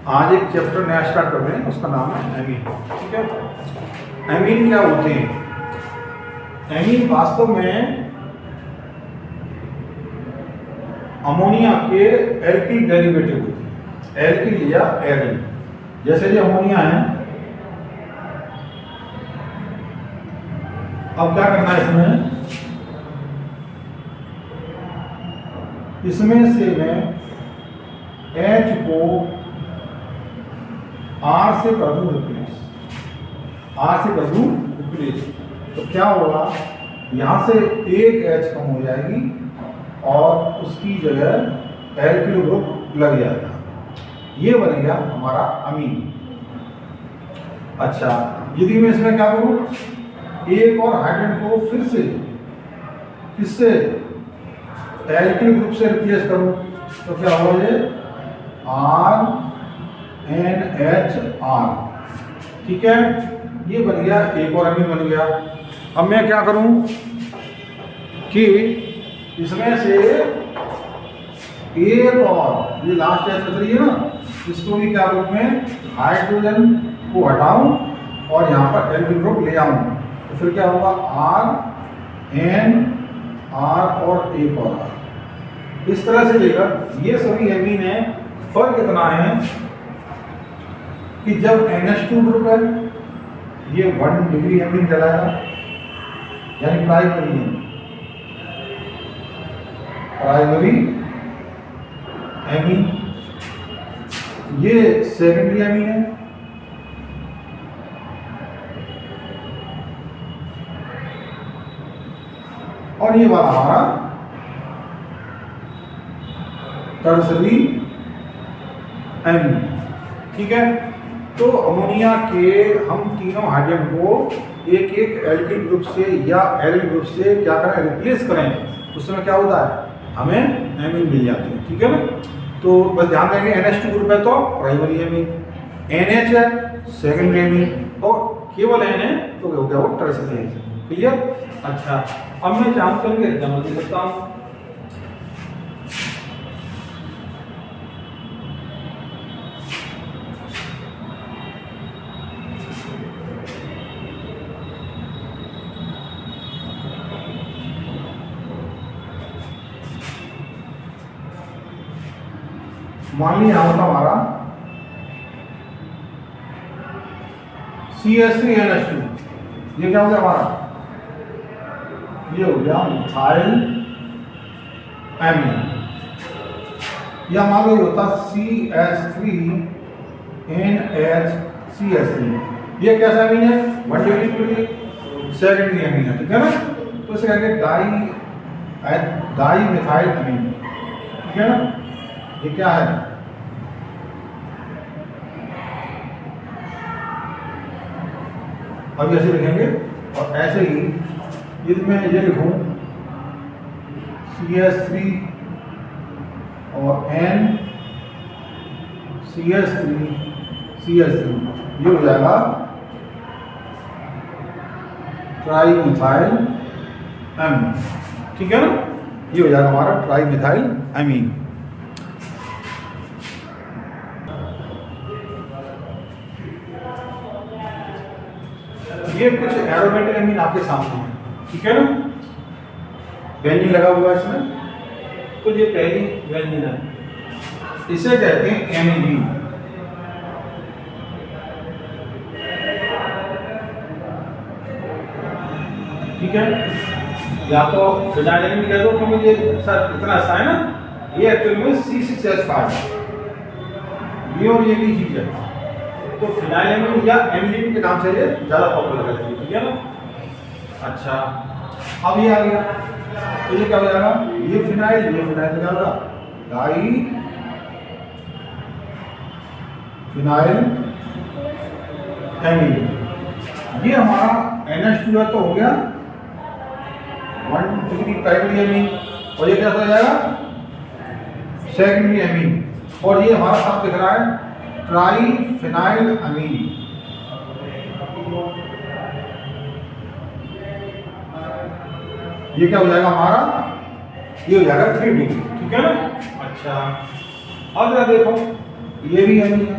आज एक चैप्टर नया स्टार्ट कर रहे हैं, उसका नाम है एमीन। ठीक है, एमीन क्या होते हैं? एमीन वास्तव में अमोनिया के एल्किल डेरिवेटिव होते हैं, एल्किल या एरिन। जैसे ये अमोनिया है, अब क्या करना है इसमें से मैं H को R से कर दूं रिप्लेस, R से कर दूं रिप्लेस, तो क्या होगा? यहां से एक H कम हो जाएगी और उसकी जगह एल्किल ग्रुप लग जाएगा। ये बन गया हमारा अमीन। अच्छा, यदि मैं इसमें क्या करूं, एक और हाइड्रोजन को फिर से किससे, एल्किल ग्रुप से रिप्लेस करूं, तो क्या होगा? ये RNHR। ठीक है, ये बन गया एक और अमीन बन गया। अब मैं क्या करूं कि इसमें से एक और, ये लास्ट एच बच रही है ना, इसको भी क्या रूप में, हाइड्रोजन को हटाऊं और यहाँ पर एल्किल ग्रुप ले आऊं, तो फिर क्या होगा? RNR और एक और R। इस तरह से लेकर ये सभी एमीन है। फर्क इतना है कि जब NH2 ग्रुप है, ये 1 डिग्री एमीन कहलाएगा, यानी प्राइमरी है, प्राइमरी एमीन। ये सेकेंडरी एमीन है, और ये वाला हमारा टर्सरी एमीन। ठीक है, तो अमोनिया के हम तीनों हाइड्रोजन को एक एक एल्किल ग्रुप से या एरिल ग्रुप से क्या करें, रिप्लेस करें, उस समय क्या होता है? हमें एमीन मिल जाते हैं। ठीक है ना, तो बस ध्यान देंगे, NH2 ग्रुप है तो प्राइमरी एमीन, NH है सेकेंडरी एमीन, और केवल N है तो हो गया वो टर्सरी एमीन। क्लियर? अच्छा, अब मैं चाहूँ करके एग्जाम्पल दे सकता हूँ। मान लीजिए यहाँ होता हमारा CH3NH2, ये क्या हो गया हमारा? ये हो गया मिथाइल एमीन। या मान लो ये होता CH3NHCH3, ये कैसा एमीन है? 1 डिग्री सेकेंडरी एमीन है। ठीक है ना, तो इसे कहेंगे डाई मिथाइल एमीन। ठीक है ना, ये क्या है? अब ऐसे लिखेंगे, और ऐसे ही यदि मैं ये लिखूं CH3 और NCH3 CH3, ये हो जाएगा ट्राईमिथाइल एमीन। ठीक है ना, ये हो जाएगा हमारा ट्राईमिथाइल एमीन। ये कुछ एरोमेटिक एमीन आपके सामने है। ठीक है ना, बेंजीन लगा हुआ है इसमें, तो ये पहली बेंजीन है, इसे कहते हैं एमीन। ठीक है, या तो फिनाइल एमीन कह दो, क्योंकि ये इतना सा है ना, ये एक्चुअली में C6H5 है, ये और ये भी चीज है, तो फिनाइल एमीन या एमीन के नाम से ये ज्यादा पॉपुलर है। ठीक है ना, अच्छा, अब ये आ गया, तो ये क्या हो जाएगा? ये फिनाइल क्या होगा? Diphenylamine. ये हमारा NH2 है, तो हो गया 1 डिग्री प्राइमरी एमीन, और ये क्या हो जाएगा? Secondary amine. और ये हमारा साथ दिख रहा है ट्राईफिनाइल अमीन। ये क्या हो जाएगा हमारा? ये हो जाएगा 3 डिग्री। ठीक है ना, अच्छा, अब जरा देखो, ये भी एमीन है,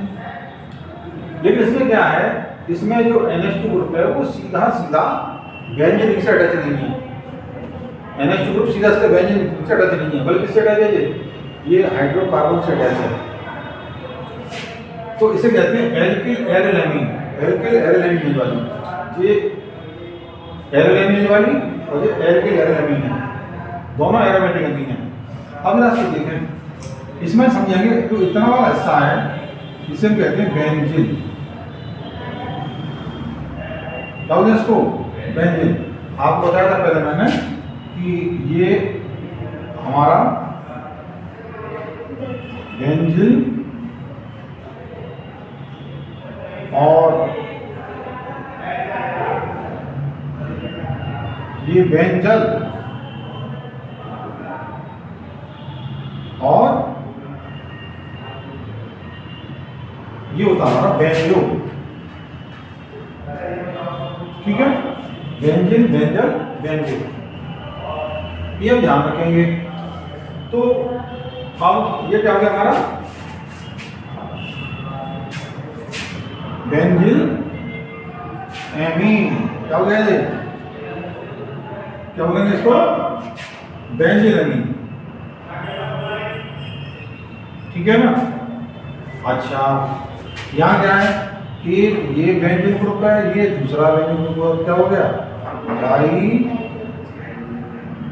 लेकिन इसमें क्या है, इसमें जो NH2 ग्रुप है वो सीधा सीधा बेंजीन से अटैच नहीं है। NH2 ग्रुप सीधा सीधा बेंजीन से अटैच नहीं है, बल्कि किससे अटैच है, ये हाइड्रोकार्बन से अटैच है। तो इसे कहते हैं एल्किल एरिलैमीन, एल्किल एरिलैमीन वाली, ये एरिलैमीन वाली और ये एल्किल एरिलैमीन है, दोनों एरोमेटिक एमीन है। अब जरा से देखें, इसमें समझेंगे तो इतना वाला हिस्सा है जिसे हम कहते हैं बेंजीन। क्या बोलते हैं इसको, बेंजीन। आपको बताया था पहले मैंने कि ये हमारा बेंजीन और ये बेंजल और ये होता है हमारा बेंजो, ठीक है, बेंजीन, बेंजल, बेंजो, ये हम ध्यान रखेंगे। तो अब ये क्या हो गया हमारा बेंजिल एमीन, क्या हो गया ये, क्या बोलेंगे इसको, बेंजिल एमीन, ठीक है ना। अच्छा, यहाँ क्या है, एक ये बेंजिल ग्रुप है, ये दूसरा बेंजिल ग्रुप, क्या हो गया, डाई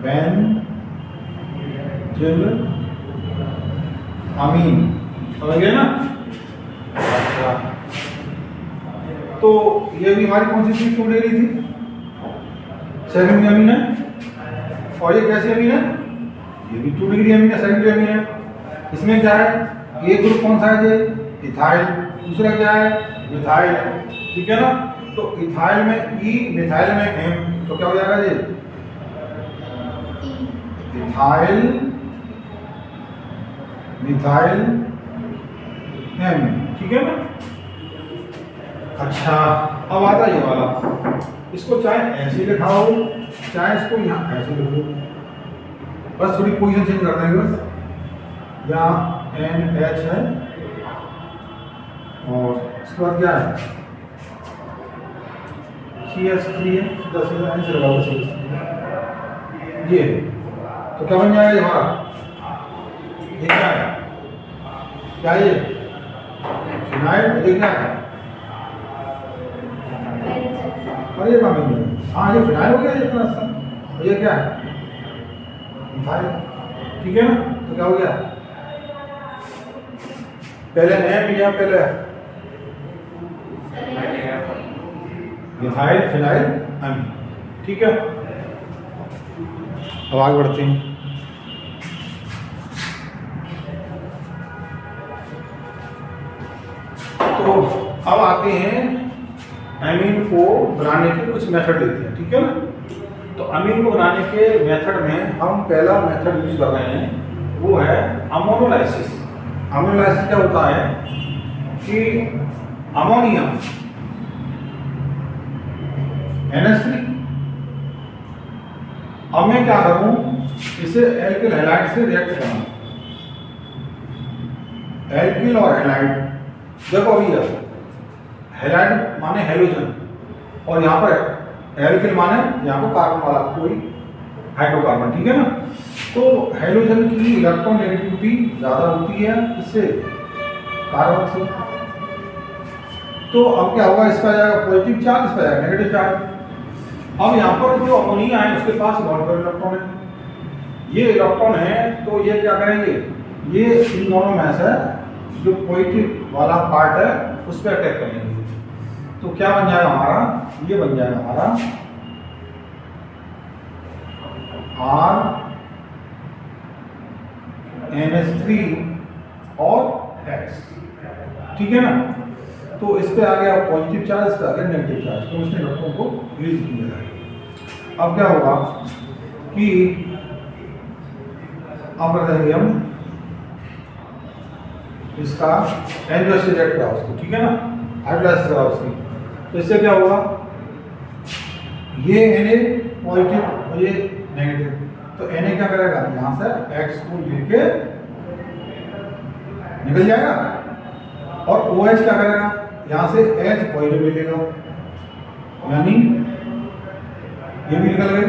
बेंजिल अमीन, समझ गए ना। अच्छा, तो ये भी हमारी कौन सी चीज 2 डिग्री थी, सेकेंडरी अमीन है, और ये कैसी अमीन है, ये भी 2 डिग्री अमीन है, सेकेंडरी अमीन है। इसमें क्या है, ये ग्रुप कौन सा है, ये इथाइल, दूसरा क्या है, मिथाइल, ठीक है ना। तो इथाइल में ई, मिथाइल में एम, तो क्या हो जाएगा ये इथाइल मिथाइल एम, ठीक है ना। अच्छा, अब आता है ये वाला, इसको चाहे ऐसे लिखा हो चाहे इसको यहाँ ऐसे लिखो, बस थोड़ी पोजीशन चेंज कर देंगे बस। यहाँ NH है और इसके बाद क्या है CH3 है, 10 से लगाओ CH3, ये तो क्या बन जाएगा हमारा, ये क्या है, क्या ये फिनाइल, ये क्या है, और ये काम है, हाँ ये फिनाइल हो गया ये इतना सा, और ये क्या है मिथाइल, ठीक है ना। तो क्या हो गया, पहले एम या पहले मिथाइल फिनाइल अमीन, ठीक है। अब आगे बढ़ते हैं। तो अब आते हैं अमीन को बनाने के कुछ मेथड लेते हैं, ठीक है ना। तो अमीन को बनाने के मेथड में हम पहला मेथड यूज कर रहे हैं, वो है अमोनोलाइसिस। अमोनोलाइसिस क्या होता है कि अमोनिया NH3, अब मैं क्या करूं, इसे एल्किल हैलाइड से रिएक्ट करना, एल्किल और हैलाइड। देखो अभी हैलाइड माने हेलोजन, और यहाँ पर एल्किल माने यहाँ पर कार्बन वाला कोई हाइड्रोकार्बन, ठीक है ना। तो हेलोजन की इलेक्ट्रॉन नेगेटिविटी ज़्यादा होती है इससे, कार्बन से। तो अब क्या होगा, इसका जाएगा पॉजिटिव चार्ज, इसका जाएगा नेगेटिव चार्ज। अब यहाँ पर जो अमोनिया है उसके पास नॉन इलेक्ट्रॉन है, ये इलेक्ट्रॉन है, तो ये क्या करेंगे, ये इन दोनों में से जो पॉजिटिव वाला पार्ट है उस पर अटैक करेंगे। तो क्या बन जाएगा हमारा, ये बन जाएगा हमारा RNH3 और X, ठीक है ना। तो इस पे आ गया पॉजिटिव चार्ज, इस पे आ गया नेगेटिव चार्ज, तो इसने इलेक्ट्रॉन को रिलीज किया जाएगा। अब क्या होगा कि अब बताएंगे हम इसका एनर्जी रिएक्ट करा उसको, ठीक है ना, हाइड्रोलाइसिस करा उसकी। तो इससे क्या होगा, ये Na पॉजिटिव और ये नेगेटिव, तो Na क्या करेगा, यहाँ से X को लेके निकल जाएगा, और OH क्या करेगा, यहाँ से H पॉजिटिव मिलेगा, यानी ये भी निकल गए।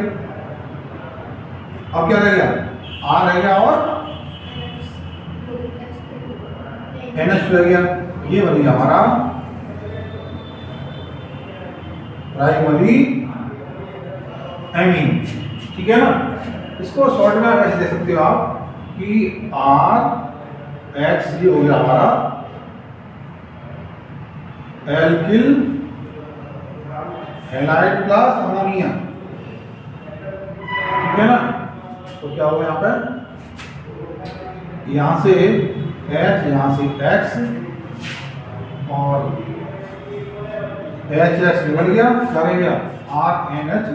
अब क्या रह गया, R रह गया और NH रह गया। ये बन गया हमारा प्राइमरी एमीन। ठीक है ना। इसको शॉर्ट में ऐसे देख सकते हो आप कि RH ये हो गया हमारा एल्किल हैलाइड प्लस अमोनिया। ठीक है ना। तो क्या होगा यहाँ पर, यहाँ से H, यहाँ से X और HX निकल गया, क्या रह गया RNH।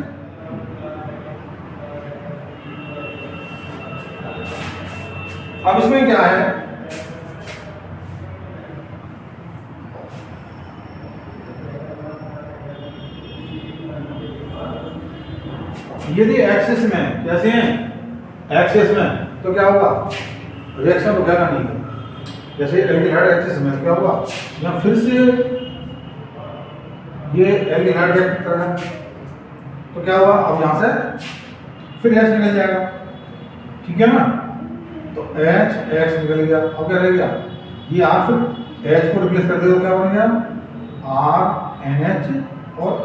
अब इसमें क्या है, यदि एक्सेस में, कैसे हैं एक्सेस में, तो क्या होगा, रिएक्शन रुकेगा नहीं। जैसे एल्डिहाइड एक्सेस में तो क्या होगा, यहाँ फिर से ये एल्डिहाइड रिएक्ट कर रहा है, तो क्या हुआ, अब यहाँ से फिर H निकल जाएगा। ठीक है ना। तो H X निकल गया। अब क्या रह गया, ये R फिर H को रिप्लेस कर देगा, क्या बन गया RNH और R।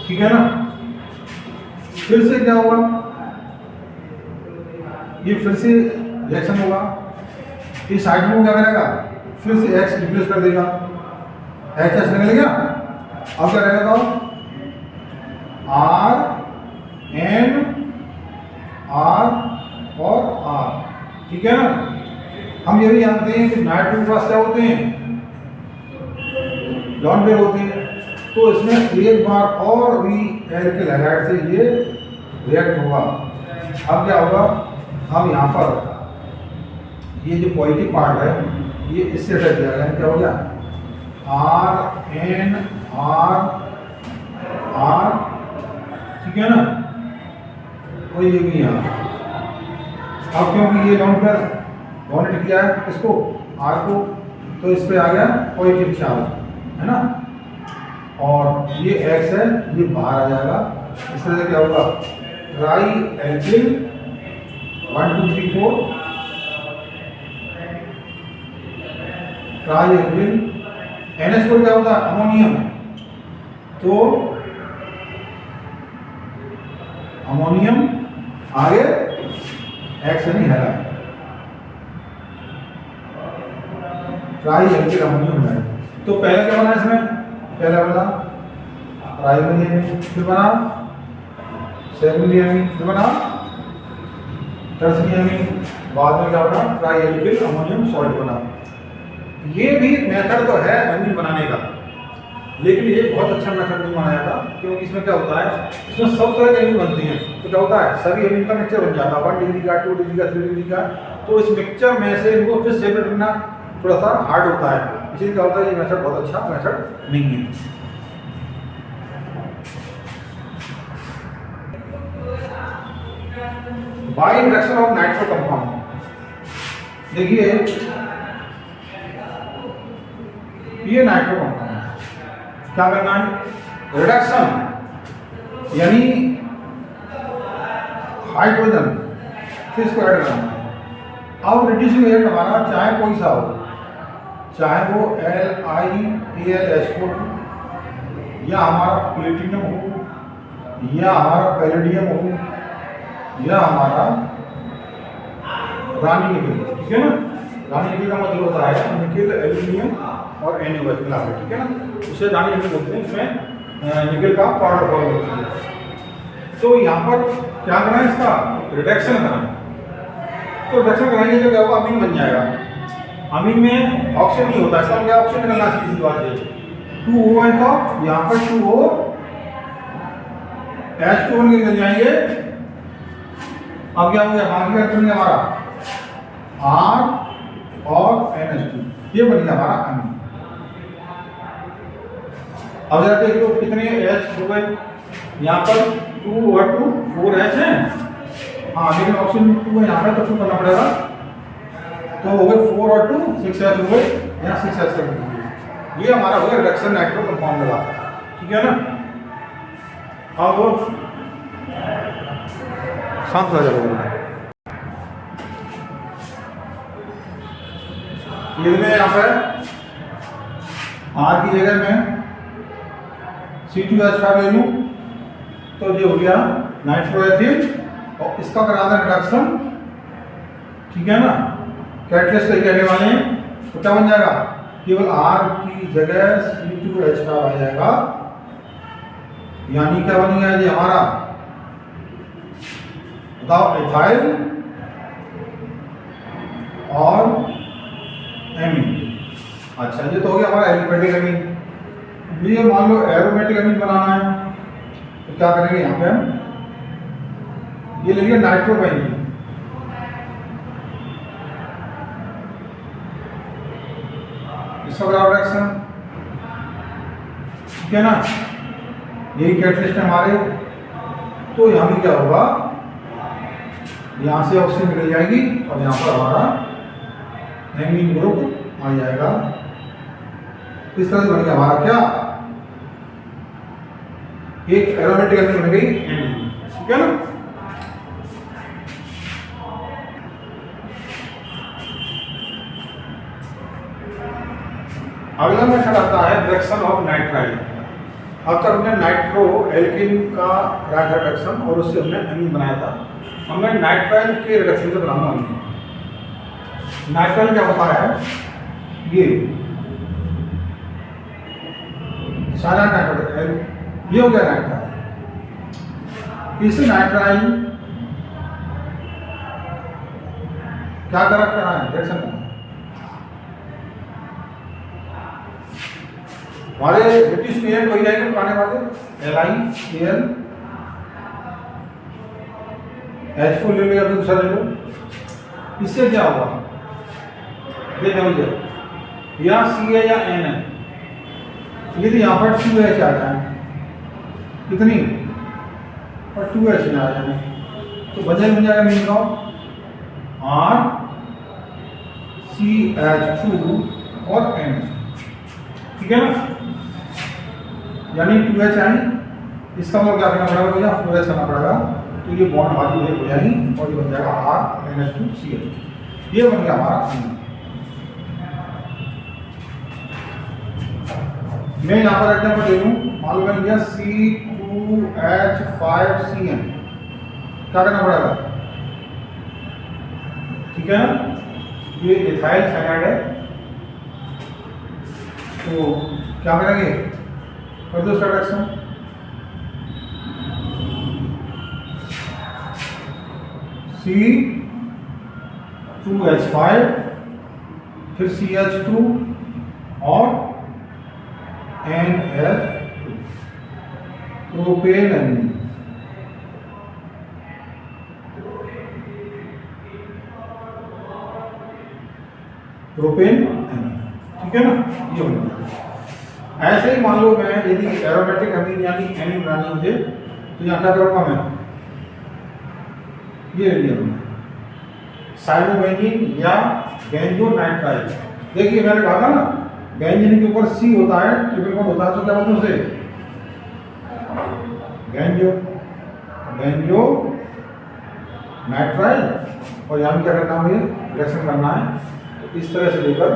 ठीक है ना। फिर से क्या होगा, ये फिर से रिएक्शन होगा, इस साइड में वो क्या करेगा, फिर से X रिप्लेस कर देगा, HS निकल गया। अब क्या रहेगा, RN R और R। ठीक है ना। हम ये भी जानते हैं कि नाइट्रोजन के पास क्या होते हैं, लॉन पेयर होते हैं। तो इसमें एक बार और भी एल्किल हैलाइड से ये रिएक्ट होगा। अब क्या होगा, अब यहाँ पर ये जो पॉजिटिव पार्ट है ये इससे हट जाएगा, क्या हो गया RN R R। ठीक है ना। और ये भी यहाँ, अब क्योंकि ये लॉन पेयर बॉन्ड किया है इसको R को, तो इस पे आ गया पॉजिटिव चार्ज, है ना। और ये X है, ये बाहर आ जाएगा। इस तरह से क्या होगा, try alkyl 1 2 3 4 try alkyl. NH को क्या होता है, अमोनियम। तो अमोनियम आगे X नहीं है, ट्राई एल्किल अमोनियम है। तो पहले क्या बना इसमें, पहला बना प्राइमरी एमीन, फिर बना सेकेंडरी एमीन, फिर बना टर्शियरी एमीन, बाद में क्या बना ट्राई एल्किल अमोनियम सॉल्ट बना। ये भी मेथड तो है एमीन बनाने का, लेकिन ये बहुत अच्छा मेथड नहीं माना जाता, क्योंकि इसमें क्या होता है, इसमें सब तरह के एमीन बनते हैं। तो क्या होता है, सभी एमीन का मिक्सचर बन जाता है, 1 डिग्री का, 2 डिग्री का, 3 डिग्री का। तो इस मिक्सचर में से इनको फिर सेपरेट करना थोड़ा सा हार्ड होता है। इसलिए क्या होता है, ये मेथड बहुत अच्छा मेथड नहीं है। By induction of nitro compound, देखिए ये नाइट्रो कंपाउंड क्या करना है, रिडक्शन, यानी हाइड्रोजन से इसको ऐड करना है। अब रिड्यूसिंग एजेंट हमारा चाहे कोई सा हो, चाहे वो LiAlH4 या हमारा प्लेटिनम हो, या हमारा पैलेडियम हो, या हमारा रानी निकल। ठीक है ना। रानी निकल का मतलब होता है निकल, एल्यूमिनियम और NaOH मिला के। ठीक है ना। उसे रानी निकल बोलते हैं। इसमें निकल का पाउडर फॉर्म होता है। तो यहाँ पर क्या करना है, इसका रिडक्शन करना है। तो रिडक्शन कराएंगे तो क्या होगा, अमीन बन जाएगा। अमीन में ऑक्सीजन नहीं होता, इसका क्या ऑक्सीजन निकलना चाहिए, सीधी बात है। 2O है तो यहाँ पर 2O H2O निकल जाएंगे। अब क्या हो गया, बाकी का बन गया हमारा R और NH2, ये बन गया हमारा अमीन। अब जरा देख लो कितने H हो गए, यहाँ पर 2 और 2 4 H हैं। हाँ, लेकिन ऑप्शन 2 है यहाँ पे, तो 2 करना पड़ेगा। तो हो गए 4 और 2 6 H हो गए, यहाँ 6 H कर दीजिए। ये हमारा हो गया रिडक्शन नाइट्रो कंपाउंड का, ठीक है ना। अब शांत हो जाएगा, ये में यहाँ पर आर की जगह में C2H5 ले लूँ तो ये हो गया नाइट्रोएथिल और इसका करा दें रिडक्शन, ठीक है ना। कैटलिस्ट से कहने वाले हैं तो क्या बन जाएगा, केवल R की जगह C2H5 आ जाएगा, यानी क्या बन गया ये हमारा, बताओ, एथाइल और एमीन। अच्छा, ये तो हो गया हमारा एरोमेटिक अमीन। ये मान लो एरोमेटिक अमीन बनाना है तो क्या करेंगे, यहाँ पे हम ये ले लिया नाइट्रोबेंजीन, इसका बराबर रिएक्शन, ठीक है ना। यही कैटलिस्ट है हमारे, तो यहाँ भी क्या होगा, यहाँ से ऑक्सीजन निकल जाएगी और यहाँ पर हमारा एमीन ग्रुप आ जाएगा। इस तरह से बन गया हमारा क्या, एक एरोमेटिक एसिड बन गई एमीन, ठीक है ना। अगला मेथड आता है रिडक्शन ऑफ नाइट्राइल। अब तक हमने नाइट्रो एल्किन का कराया था रिडक्शन और उससे हमने एमीन बनाया था, हमने नाइट्राइल के रिडक्शन से बनाना है। नाइट्राइल क्या होता है, ये सारा नाइट्राइल, ये हो गया नाइट्राइल। इस नाइट्राइल क्या करा है रिएक्शन में, हमारे ब्रिटिश पीरियड वही रहेंगे पुराने वाले, LiCl H4 ले लो या फिर दूसरा ले लो। इससे क्या होगा, ये देखो या C है या N है, यदि यहाँ पर 2H आ जाए, कितनी, और 2H में आ जाए तो बन जाएगा मीन का RCH2 और NH, ठीक है ना। यानी 2H आई, इसका मतलब क्या करना पड़ेगा भैया, 4H करना पड़ेगा, तो ये बॉन्ड बाजू एक हो जाएगी और ये बन जाएगा RNH2CH। ये बन गया हमारा। मैं यहाँ पर एग्जाम्पल ले लूँ, मान लो मैंने लिया C2H5CN, क्या करना पड़ेगा, ठीक है ना। ये एथाइल साइनाइड है, तो क्या करेंगे, कर दो इसका रिएक्शन, C2H5 फिर CH2 और NH2, propane amine, propane amine, ठीक है ना। ये हो गया। ऐसे ही मान लो मैं यदि एरोमेटिक अमीन यानी एमीन बनानी मुझे, तो यहाँ क्या करूँगा मैं, ये ले लिया मैंने साइनोबेंजीन या बेंजोनाइट्राइल। देखिए मैंने कहा था ना, बेंजीन के ऊपर C होता है, ट्रिपल बॉन्ड होता है, तो क्या बोलते हैं उसे, बेंजो नाइट्राइल, और यहाँ क्या करना है, रिएक्शन करना है, तो इस तरह से लेकर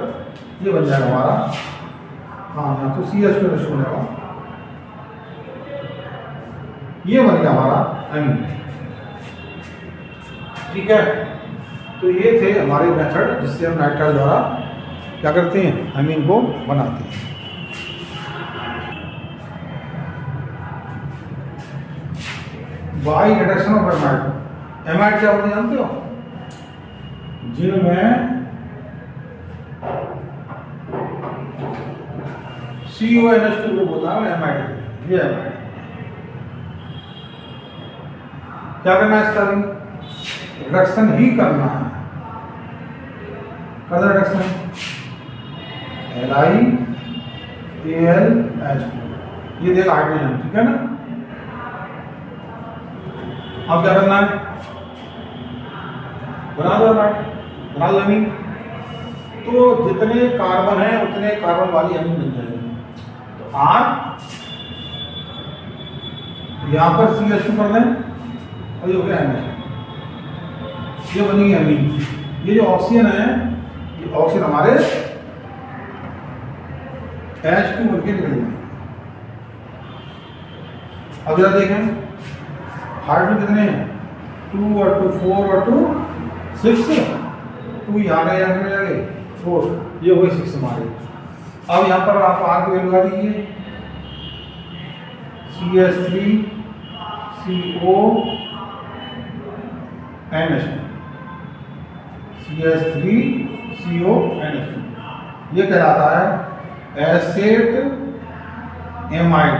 ये बन जाएगा हमारा, हाँ यहाँ तो CH2 बनेगा, ये बन गया हमारा एमीन, ठीक है। तो ये थे हमारे मेथड जिससे हम नाइट्राइल द्वारा क्या करते हैं, अमीन को बनाते हैं। By reduction of amide. Amide क्या होते हैं जानते हो, जिनमें CONH2 ग्रुप होता है एमाइड। ये एमाइड क्या करना है, इसका रिडक्शन ही करना है, कर रिडक्शन LiAlH2, ये देगा हाइड्रोजन, ठीक है ना। अब क्या करना है, बना दो अमीन, तो जितने कार्बन है उतने कार्बन वाली अमीन बन जाएगी। R, यहाँ पर CH2 कर दें और ये हो गया NH2, ये बनी अमीन। ये जो ऑक्सीजन है, ये ऑक्सीजन हमारे H2 बनके निकल जाएंगे। अब जरा देखें हाइड्रोजन कितने हैं, 2 और 2 4 और 2 6, 2 यहाँ गए 4, ये वही 6 हमारे। अब यहाँ पर आप R की वैल्यू लगा दीजिए, CH3 CO NH2, CH3 CO NH2, ये कहलाता है एसिड एमाइड।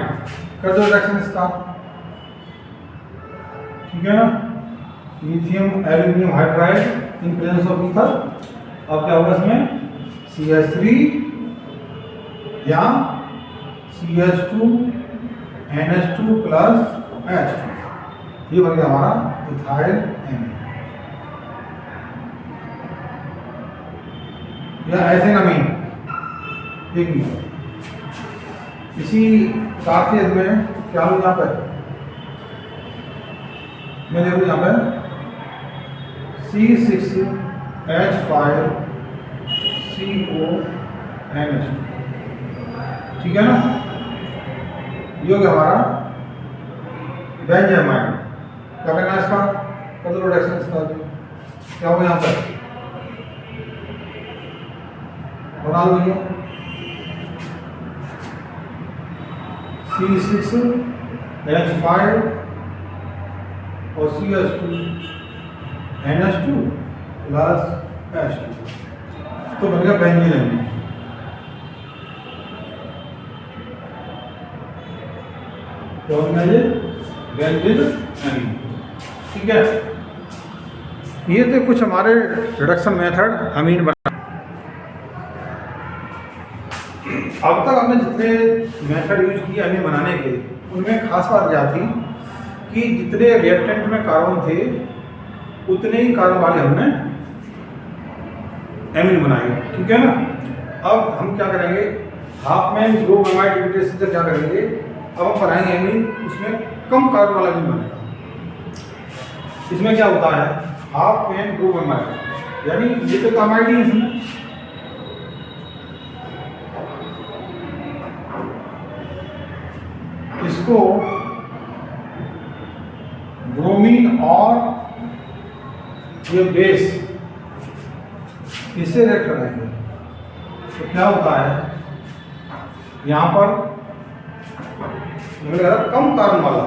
कर दो रिएक्शन इसका, ठीक है ना, lithium aluminium hydride in presence of ether. अब क्या होगा इसमें, CH3 या CH2 NH2 प्लस H2, ये बन गया हमारा इथाइल एमीन या ऐसे अमीन। एक मिनट, इसी काफियत में क्या हो यहाँ पर, मैं देखूँ यहाँ पर C6H5CO NH2, ठीक है ना, ये हो गया हमारा बेंजामाइड। क्या करना है इसका, कर दो रिएक्शन इसका, क्या होगा यहाँ पर, बना लो भैया, C6H5 और CH2 NH2 प्लस H2, तो बन गया बेंजीन एमीन। क्या बन गया ये, बेंजीन एमीन, ठीक है। ये थे कुछ हमारे रिडक्शन मेथड अमीन बना। अब तक हमने जितने मेथड यूज किए अमीन बनाने के, उनमें खास बात क्या थी कि जितने रिएक्टेंट में कार्बन थे उतने ही कार्बन वाले हमने एमीन बनाए, ठीक है ना। अब हम क्या करेंगे, half man grow bromide detector से क्या करेंगे, अब हम बनाएंगे एमीन, उसमें कम कार्बन वाला एमीन बनेगा। इसमें क्या होता है, हाफ मैन ग्रो ब्रोमाइड, यानी ये तो कार्बाइड ही है इसमें, इसको ब्रोमीन और ये बेस इससे रिएक्ट कराएंगे, तो क्या होता है, यहाँ पर कम कार्बन वाला,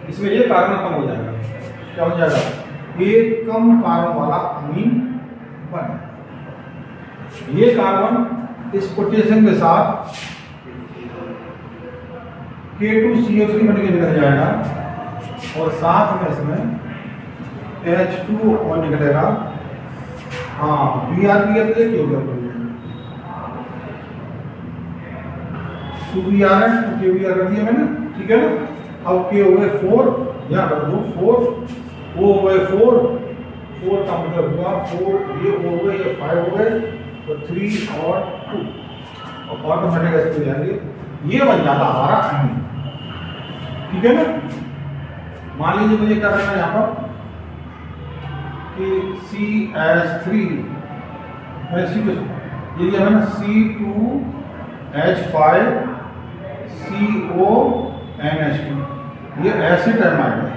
इसमें ये कार्बन कम हो जाएगा, क्या हो जाएगा, ये कम कार्बन वाला अमीन बन, ये कार्बन इस पोटेशियम के साथ K2CO3 बन के निकल जाएगा और साथ में इसमें H2 और निकलेगा, हाँ Br क्यों गया, 2Br 2KBr कर दिया मैंने, ठीक है ना। अब K हो गए 4, यहाँ कर दो 4, O हो गए 4, 4 का मतलब हुआ 4, ये O हो गए, ये 5 हो गए, तो 3 और 2, और ऑटोमेटिक ऐसे हो जाएंगे, ये बन जाता हमारा अमीन, ठीक है ना। मान लीजिए मुझे क्या करना है यहाँ पर कि CH3 ये दिया मैंने C2H5CO NH2, ये एसिड एमाइड है,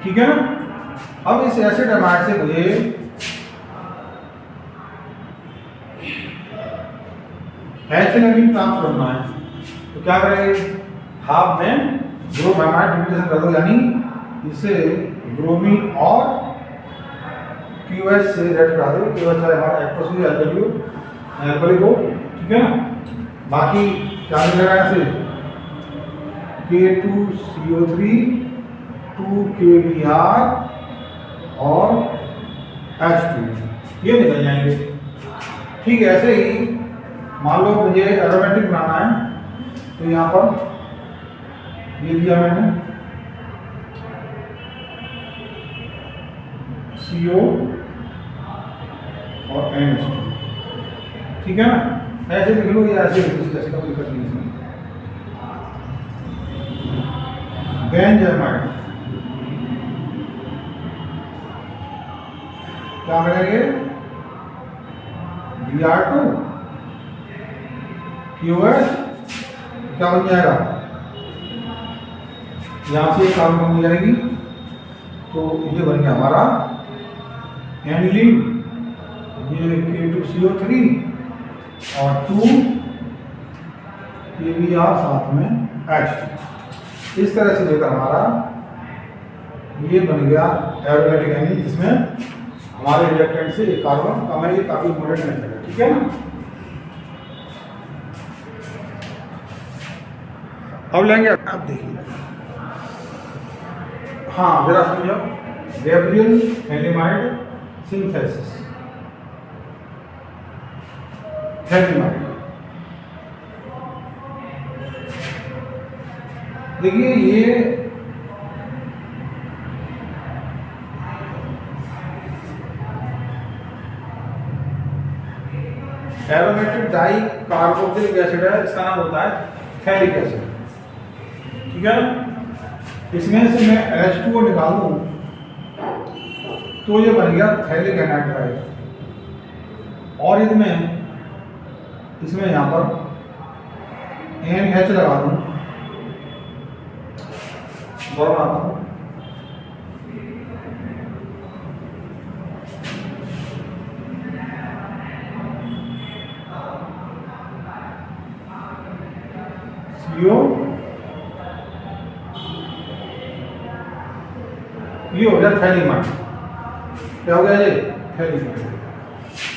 ठीक है ना। अब इस एसिड एमाइड से मुझे एथिलीन प्राप्त करना है, तो क्या करेंगे, हाफ में ग्रो ब्रोमाइड डिटेक्शन कर दो, यानी इसे ब्रोमीन और QH से रिएक्ट करा दो, QH है हमारा एक्वस एल्कोहलिक हो, ठीक है ना। बाकी क्या मिलेगा यहाँ से, K2CO3 2KBr और H2, ये निकल जाएंगे, ठीक है। ऐसे ही मान लो मुझे एरोमेटिक बनाना है, तो यहाँ पर ये दिया मैंने CO और NH2, ठीक है ना। ऐसे लिख लो या ऐसे लिख लो, ऐसे कोई दिक्कत नहीं है इसमें। बेंजामाइड क्या करेंगे, Br2 QS क्या बन जाएगा, यहां से कार्बन बन जाएगी, तो ये बन गया हमारा एनिलीन, ये K2CO3 और 2 KBr साथ में H। इस तरह से लेकर हमारा ये बन गया एरोमेटिक एमीन, जिसमें हमारे रिएक्टेंट से एक कार्बन कम है। ये काफी इंपॉर्टेंट मेथड है, ठीक है ना। अब लेंगे, अब देखिए, हाँ जरा समझो, गैब्रियल हेलिमाइड सिंथेसिस। हेलिमाइड देखिए, ये एरोमेटिक डाई कार्बोक्सिलिक एसिड है, इसका नाम होता है थैलिक एसिड, ठीक है ना। इसमें से मैं H2O निकालूं तो ये बन गया थैलिक एनाइड्राइड, और इसमें यहां पर NH लगा दूं, दोनों आता हूं, ये हो गया थैलिमाइड। क्या हो गया ये, थैलिमाइड।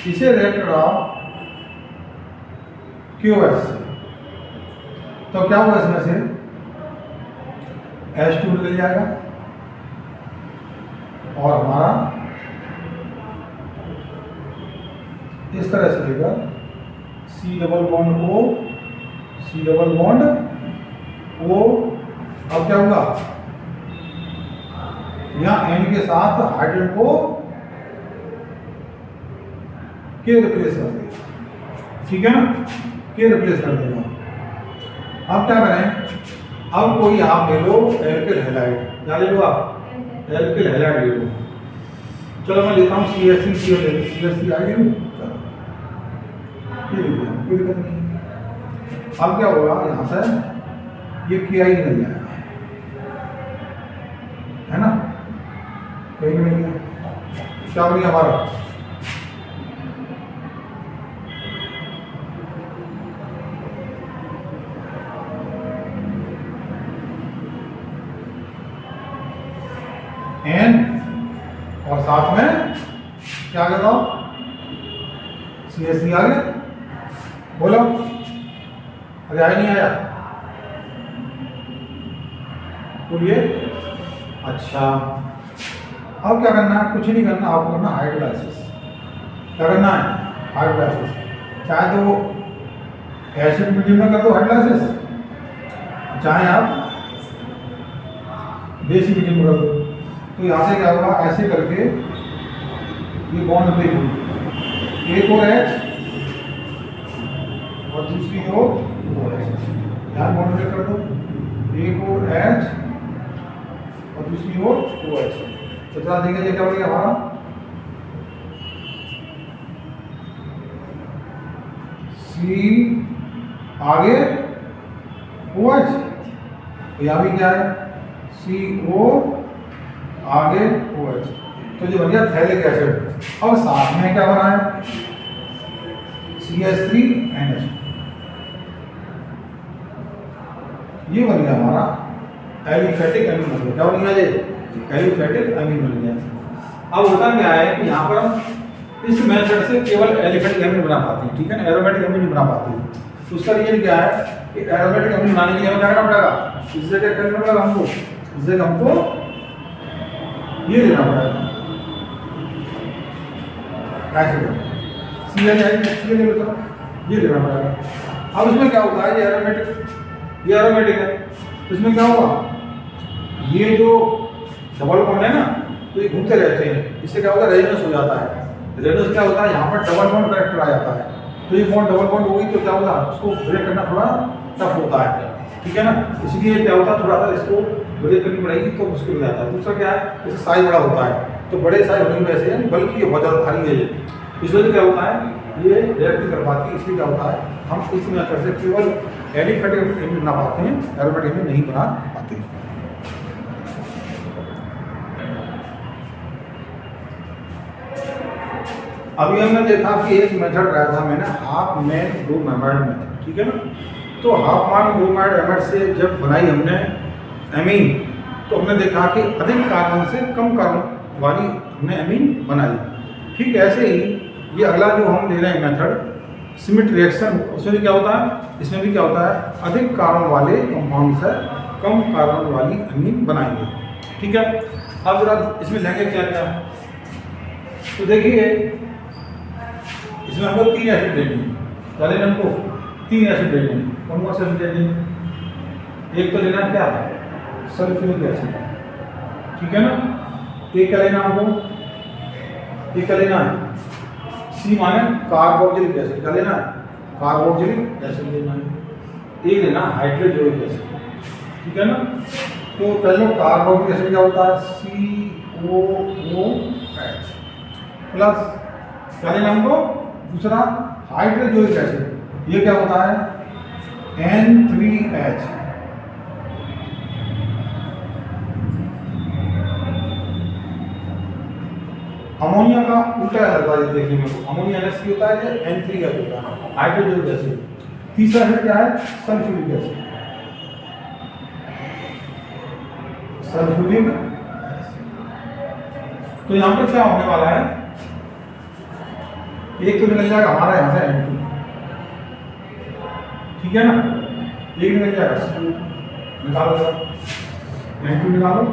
इसे रिएक्ट कराओ QS, तो क्या होगा, इसमें से H2 निकल जाएगा और हमारा इस तरह से लेकर C double bond O, C double bond O। अब क्या होगा, यहाँ N के साथ हाइड्रोजन को के रिप्लेस कर देगा, ठीक है ना, के रिप्लेस कर देगा। अब क्या करें, अब कोई आप ले लो एल्किल हैलाइड, क्या ले लो आप, एल्किल हैलाइड ले लो। चलो मैं लेता हूँ CH3 ले लो, CH3 आ गई, ये ले लिया, कोई दिक्कत नहीं। अब क्या होगा, यहाँ से ये KI निकल जाएगा, है ना, KI निकल गया। क्या बन गया हमारा, N और साथ में क्या कहता हूं, CH3 आ गया, बोलो, अरे आया नहीं आया, बोलिए। अच्छा, अब क्या करना है, कुछ नहीं करना, आपको करना हाइड्रोलाइसिस। क्या करना है, हाइड्रोलाइसिस। चाहे तो एसिड मीडियम में कर दो हाइड्रोलाइसिस, चाहे आप बेसिक मीडियम में कर दो। तो यहाँ से क्या होगा, ऐसे करके ये बॉन्ड ब्रेक होगी, एक और H और दूसरी ओर OH, यहाँ बॉन्ड ब्रेक कर दो, एक और H और दूसरी ओर OH। तो जरा देखिए क्या बनेगा हमारा, C आगे OH, तो यहाँ भी क्या है, CO आगे OH, तो जो बन गया थैलिक एसिड। अब साथ में क्या बना है, CH3NH, ये बन गया हमारा एलिफेटिक अमीन बन गया। क्या बन गया ये, एलिफेटिक अमीन बन गया। अब होता क्या है कि यहाँ पर हम इस मेथड से केवल एलिफेटिक अमीन बना पाते हैं, ठीक है ना, एरोमेटिक अमीन नहीं बना पाते। तो उसका रीजन क्या है कि एरोमेटिक अमीन बनाने के लिए हमें क्या करना पड़ेगा, इस जगह करना पड़ेगा हमको, इस जगह हमको ये लेना पड़ेगा, ऐसे CL ले लेता हूँ, ये लेना पड़ेगा। अब इसमें क्या होता है, ये एरोमेटिक है, तो इसमें क्या होगा, ये जो डबल बॉन्ड है ना, तो ये घूमते रहते हैं, इससे क्या होगा, रेजोनेंस हो जाता है। रेजोनेंस क्या होता है, यहाँ पर डबल बॉन्ड करेक्टर आ जाता है, तो ये बॉन्ड डबल बॉन्ड होगी तो क्या होगा, उसको ब्रेक करना थोड़ा टफ होता है, ठीक है ना। इसलिए क्या होता है, थोड़ा सा इसको ब्रेक करनी पड़ेगी तो मुश्किल हो जाता है। दूसरा क्या है, इसका साइज बड़ा होता है, तो बड़े साइज होने की वजह से बल्कि ये बहुत ज़्यादा भारी है ये, इस वजह से क्या होता है ये रिएक्ट नहीं कर पाती। इसलिए क्या होता है, हम इस मेथड से केवल एलिफेटिक एमिन बना पाते हैं, एरोमेटिक एमिन नहीं बना पाते। अभी हमने देखा कि एक मेथड रहा था मैंने हाफ मैन ब्रोमाइड मेथड, ठीक है ना। तो हाफ मैन ब्रोमाइड एमिड से जब बनाई हमने एमीन, तो हमने देखा कि अधिक कार्बन से कम कार्बन वाली हमने एमीन बनाई। ठीक ऐसे ही ये अगला जो हम ले रहे हैं मेथड सिमिट रिएक्शन, उसमें भी क्या होता है, इसमें भी क्या होता है, अधिक कार्बन वाले कंपाउंड से कम कार्बन वाली एमीन बनाएंगे। ठीक है, अब जरा इसमें लेंगे क्या क्या, तो देखिए इसमें हमको 3 एसिड लेनी है, पहले हमको 3 एसिड लेनी है। कौन कौन से एसिड लेनी है, एक तो लेना क्या, सल्फ्यूरिक एसिड, ठीक है ना। एक क्या लेना हमको, एक क्या लेना है, सी माने कार्बोक्सिलिक एसिड, क्या लेना है, कार्बोक्सिलिक एसिड लेना है। एक लेना हाइड्रोक्लोरिक एसिड, ठीक है ना। तो पहले कार्बोक्सिलिक एसिड क्या होता है, COOH प्लस क्या लेना हमको, दूसरा हाइड्रोक्लोरिक एसिड, ये क्या होता है N3H, अमोनिया का उल्टा लगता है देखने में, अमोनिया NH होता है, ये N3H होता है हाइड्रोक्लोरिक एसिड। तीसरा है क्या है, सल्फ्यूरिक एसिड, सल्फ्यूरिक एसिड। तो यहाँ पर क्या होने वाला है, एक तो निकल जाएगा हमारा यहाँ से N2, ठीक है ना, एक निकल जाएगा CO2, निकालो सर, N2 निकालो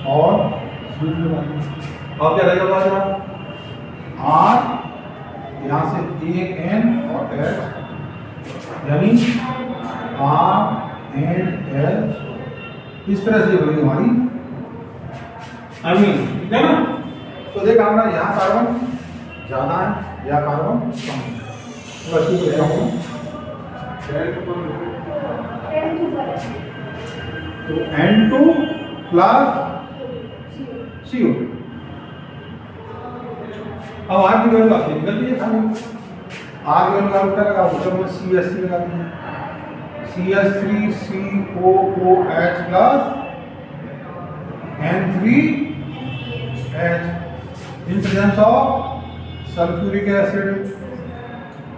और CO2 निकालो। अब क्या रहेगा पास R, यहाँ से एक N और H, यानी RNH, इस तरह से बनेगी हमारी अमीन, ठीक है ना। तो देखा हमारा यहाँ कार्बन ज्यादा है या कार्बन कम है, तो इसको लिखा हूँ तो N2 प्लस CO2। अब आर की वैल्यू आपकी निकल लीजिए खाली, आर की वैल्यू क्या लगा, उसमें CH3 लगा दिया, CH3COOH plus N3H in presence of sulphuric acid.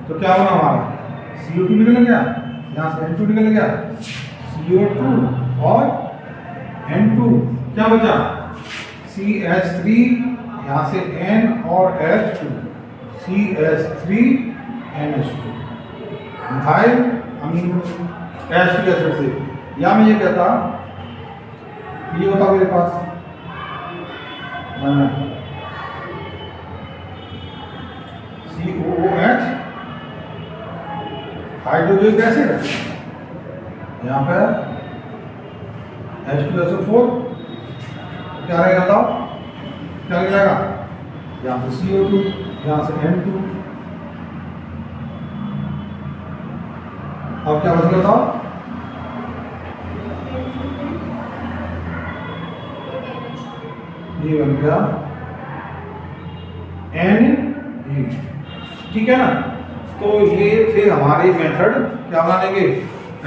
तो क्या होगा हमारा, CO2 निकल गया, यहाँ से N2 निकल गया, CO2 और N2, क्या बचा CH3, यहाँ से N और H2, CH3NH2, methyl amino acid से। या मैं ये कहता, ये होता मेरे पास COOH हाइड्रोक्लोरिक एसिड, यहाँ पर H2SO4, क्या रहेगा बताओ, क्या निकलेगा, यहाँ से CO2, यहाँ से N2, अब क्या बच गया बताओ, ये बन गया Na, ठीक है ना। तो ये थे हमारे मेथड क्या बनाने के,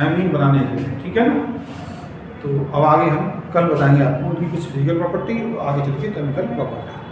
एमीन बनाने के, ठीक है ना। तो अब आगे हम कल बताएंगे आपको उनकी कुछ फिजिकल प्रॉपर्टी, आगे चल के केमिकल प्रॉपर्टी।